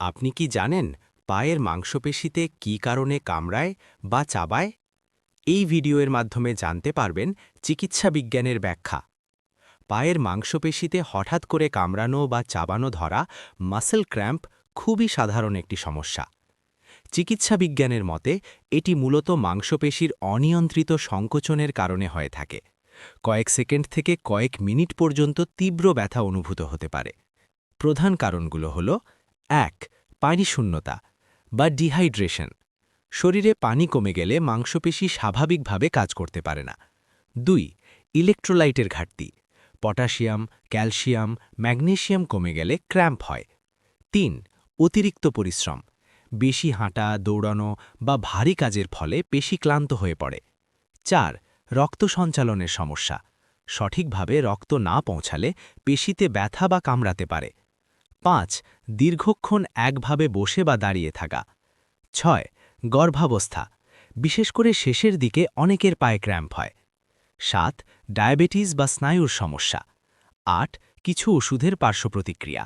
আপনি কি জানেন পায়ের মাংসপেশিতে কী কারণে কামড়ায় বা চাবায়? এই ভিডিওর মাধ্যমে জানতে পারবেন চিকিৎসা বিজ্ঞানের ব্যাখ্যা। পায়ের মাংসপেশিতে হঠাৎ করে কামড়ানো বা চাবানো ধরা মাসল ক্র্যাম্প খুবই সাধারণ একটি সমস্যা। চিকিৎসা বিজ্ঞানের মতে এটি মূলত মাংসপেশির অনিয়ন্ত্রিত সংকোচনের কারণে হয়ে থাকে। কয়েক সেকেন্ড থেকে কয়েক মিনিট পর্যন্ত তীব্র ব্যথা অনুভূত হতে পারে। প্রধান কারণগুলো হল: ১. পানিশূন্যতা বা ডিহাইড্রেশন। শরীরে পানি কমে গেলে মাংসপেশি স্বাভাবিকভাবে কাজ করতে পারে না। ২. ইলেকট্রোলাইটের ঘাটতি। পটাশিয়াম, ক্যালসিয়াম, ম্যাগনেসিয়াম কমে গেলে ক্র্যাম্প হয়। ৩. অতিরিক্ত পরিশ্রম। বেশি হাঁটা, দৌড়ানো বা ভারী কাজের ফলে পেশি ক্লান্ত হয়ে পড়ে। ৪. রক্ত সঞ্চালনের সমস্যা। সঠিকভাবে রক্ত না পৌঁছালে পেশিতে ব্যথা বা কামড়াতে পারে। ৫. দীর্ঘক্ষণ একভাবে বসে বা দাঁড়িয়ে থাকা। ৬. গর্ভাবস্থা, বিশেষ করে শেষের দিকে অনেকের পায়ে ক্র্যাম্প হয়। ৭. ডায়াবেটিস বা স্নায়ুর সমস্যা। ৮. কিছু ওষুধের পার্শ্বপ্রতিক্রিয়া।